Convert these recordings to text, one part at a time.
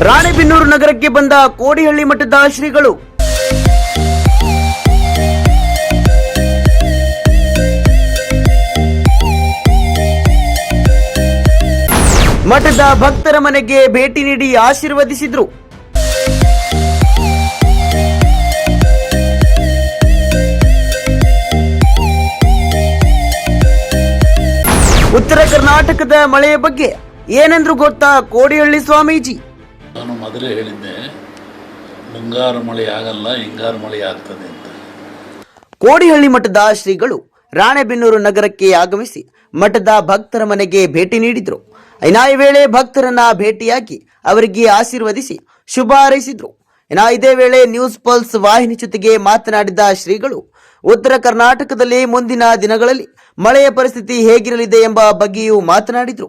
ರಾಣೆಬೆನ್ನೂರು ನಗರಕ್ಕೆ ಬಂದ ಕೋಡಿಹಳ್ಳಿ ಮಠದ ಶ್ರೀಗಳು. ಮಠದ ಭಕ್ತರ ಮನೆಗೆ ಭೇಟಿ ನೀಡಿ ಆಶೀರ್ವದಿಸಿದ್ರು. ಉತ್ತರ ಕರ್ನಾಟಕದ ಮಳೆಯ ಬಗ್ಗೆ ಏನೆಂದ್ರು ಗೊತ್ತಾ ಕೋಡಿಹಳ್ಳಿ ಸ್ವಾಮೀಜಿ? ನಾನು ಮೊದಲೇ ಹೇಳಿದ್ದೆ, ಮುಂಗಾರು ಮಳೆ ಆಗಲ್ಲ, ಹಿಂಗಾರು ಮಳೆ ಆಗ್ತದೆ ಅಂತ. ಕೋಡಿಹಳ್ಳಿ ಮಠದ ಶ್ರೀಗಳು ರಾಣೆಬೆನ್ನೂರು ನಗರಕ್ಕೆ ಆಗಮಿಸಿ ಮಠದ ಭಕ್ತರ ಮನೆಗೆ ಭೇಟಿ ನೀಡಿದ್ರು. ಈ ವೇಳೆ ಭಕ್ತರನ್ನ ಭೇಟಿಯಾಗಿ ಅವರಿಗೆ ಆಶೀರ್ವದಿಸಿ ಶುಭ ಹಾರೈಸಿದ್ರು. ಇದೇ ವೇಳೆ ನ್ಯೂಸ್ ಪಲ್ಸ್ ವಾಹಿನಿ ಜೊತೆಗೆ ಮಾತನಾಡಿದ ಶ್ರೀಗಳು ಉತ್ತರ ಕರ್ನಾಟಕದಲ್ಲಿ ಮುಂದಿನ ದಿನಗಳಲ್ಲಿ ಮಳೆಯ ಪರಿಸ್ಥಿತಿ ಹೇಗಿರಲಿದೆ ಎಂಬ ಬಗ್ಗೆಯೂ ಮಾತನಾಡಿದ್ರು.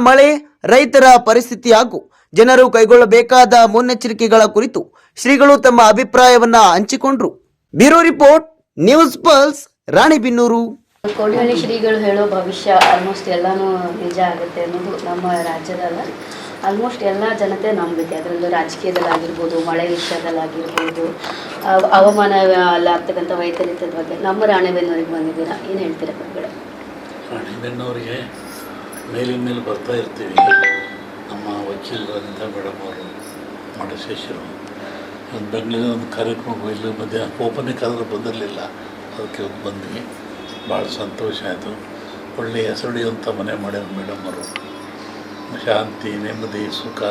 ಮಳೆ, ರೈತರ ಪರಿಸ್ಥಿತಿ ಹಾಗೂ ಜನರು ಕೈಗೊಳ್ಳಬೇಕಾದ ಮುನ್ನೆಚ್ಚರಿಕೆಗಳ ಕುರಿತು ಶ್ರೀಗಳು ತಮ್ಮ ಅಭಿಪ್ರಾಯವನ್ನ ಹಂಚಿಕೊಂಡ್ರು. Bureau report, News Pulse, Ranebennur. Kodihalli ಶ್ರೀಗಳು ಹೇಳೋ ಭವಿಷ್ಯ ಆಲ್ಮೋಸ್ಟ್ ಎಲ್ಲಾನು ನಿಜ ಆಗುತ್ತೆ ಅನ್ನೋದು ನಮ್ಮ ರಾಜ್ಯದಲ್ಲ, ಆಲ್ಮೋಸ್ಟ್ ಎಲ್ಲ ಜನತೆ ನಂಬಿಕೆ. ಅದರಲ್ಲೂ ರಾಜಕೀಯದಲ್ಲಾಗಿರ್ಬೋದು, ಮಳೆ ವಿಷಯದಲ್ಲಾಗಿರ್ಬೋದು, ಹವಾಮಾನ ಆಗ್ತಕ್ಕಂಥ ವೈಪರೀತ್ಯದ ಬಗ್ಗೆ. ನಮ್ಮ ರಾಣೆಬೆನ್ನೂರಿಗೆ ಬಂದಿದ್ದೀರಾ, ಏನು ಹೇಳ್ತೀರಾ ಬಗ್ಗೆ? ರಾಣೆಬೆನ್ನೂರಿಗೆ ಮೇಲಿನ ಮೇಲೆ ಬರ್ತಾ ಇರ್ತೀವಿ. ನಮ್ಮ ವಕೀಲರಂತ ಮೇಡಮ್ ಅವರು ಮಠಶೇಷರು ಒಂದು ಬೆಂಗಳೂರಿನ ಒಂದು ಕಾರ್ಯಕ್ರಮ ಇಲ್ಲಿ ಮಧ್ಯಾಹ್ನ ಓಪನಿಂಗ್ ಕರೆದ್ರೆ ಬಂದಿರಲಿಲ್ಲ, ಅದಕ್ಕೆ ಒಂದು ಬಂದ್ವಿ. ಭಾಳ ಸಂತೋಷ ಆಯಿತು. ಒಳ್ಳೆಯ ಹೆಸರುಳಿಯುವಂಥ ಮನೆ ಮಾಡ್ಯಾರ ಮೇಡಮ್ ಅವರು. ಶಾಂತಿ, ನೆಮ್ಮದಿ, ಸುಖ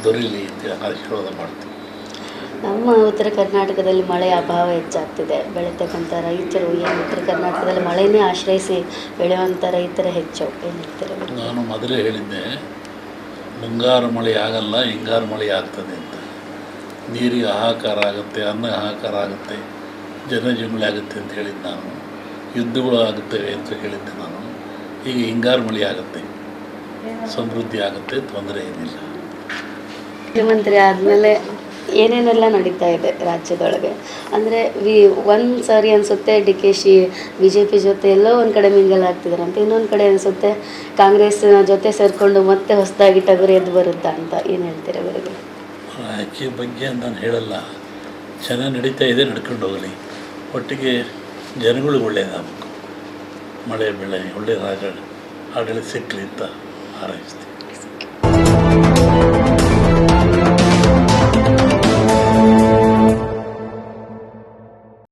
ದೊರೀಲಿ ಅಂತ ಆಶೀರ್ವಾದ ಮಾಡ್ತೀವಿ. ನಮ್ಮ ಉತ್ತರ ಕರ್ನಾಟಕದಲ್ಲಿ ಮಳೆಯ ಅಭಾವ ಹೆಚ್ಚಾಗ್ತಿದೆ. ಬೆಳೀತಕ್ಕಂಥ ರೈತರು ಏನು ಉತ್ತರ ಕರ್ನಾಟಕದಲ್ಲಿ ಮಳೆಯೇ ಆಶ್ರಯಿಸಿ ಬೆಳೆಯುವಂಥ ರೈತರ ಹೆಚ್ಚು, ಏನು ಹೇಳ್ತಾರೆ? ನಾನು ಮೊದಲೇ ಹೇಳಿದ್ದೆ, ಮುಂಗಾರು ಮಳೆ ಆಗಲ್ಲ, ಹಿಂಗಾರು ಮಳೆ ಆಗ್ತದೆ ಅಂತ. ನೀರಿಗೆ ಹಾಹಾಕಾರ ಆಗುತ್ತೆ, ಅನ್ನ ಹಾಹಾಕಾರ ಆಗುತ್ತೆ, ಜನಜಂಗುಳಿ ಆಗುತ್ತೆ ಅಂತ ಹೇಳಿದ್ದು ನಾನು. ಯುದ್ಧಗಳು ಆಗುತ್ತವೆ ಅಂತ ಹೇಳಿದ್ದೆ ನಾನು. ಈಗ ಹಿಂಗಾರು ಮಳೆ ಆಗುತ್ತೆ, ಸಮೃದ್ಧಿ ಆಗುತ್ತೆ, ತೊಂದರೆ ಏನಿಲ್ಲ. ಮುಖ್ಯಮಂತ್ರಿ ಆದಮೇಲೆ ಏನೇನೆಲ್ಲ ನಡೀತಾ ಇದೆ ರಾಜ್ಯದೊಳಗೆ ಅಂದರೆ ಒಂದು ಸಾರಿ ಅನಿಸುತ್ತೆ DK BJP ಜೊತೆ ಎಲ್ಲೋ ಒಂದು ಕಡೆ ಮಿಂಗಲ್ ಆಗ್ತಿದಾರಂತ, ಇನ್ನೊಂದು ಕಡೆ ಅನಿಸುತ್ತೆ ಕಾಂಗ್ರೆಸ್ ಜೊತೆ ಸೇರಿಕೊಂಡು ಮತ್ತೆ ಹೊಸದಾಗಿ ಟಗರು ಎದ್ದು ಬರುತ್ತಾ ಅಂತ. ಏನು ಹೇಳ್ತೀರಾ ಅವರಿಗೆ? ರಾಜಕೀಯ ಬಗ್ಗೆ ನಾನು ಹೇಳಲ್ಲ, ಚೆನ್ನಾಗಿ ನಡೀತಾ ಇದೆ, ನಡ್ಕೊಂಡು ಹೋಗಲಿ. ಒಟ್ಟಿಗೆ ಜನಗಳಿಗೆ ಒಳ್ಳೆಯದಾಗಬೇಕು, ಮಳೆ ಬೆಳೆ ಒಳ್ಳೆಯ ಆಡಳಿತ ಸಿಕ್ಕಲಿ ಅಂತ ಹಾರೈಸ್ತೀವಿ.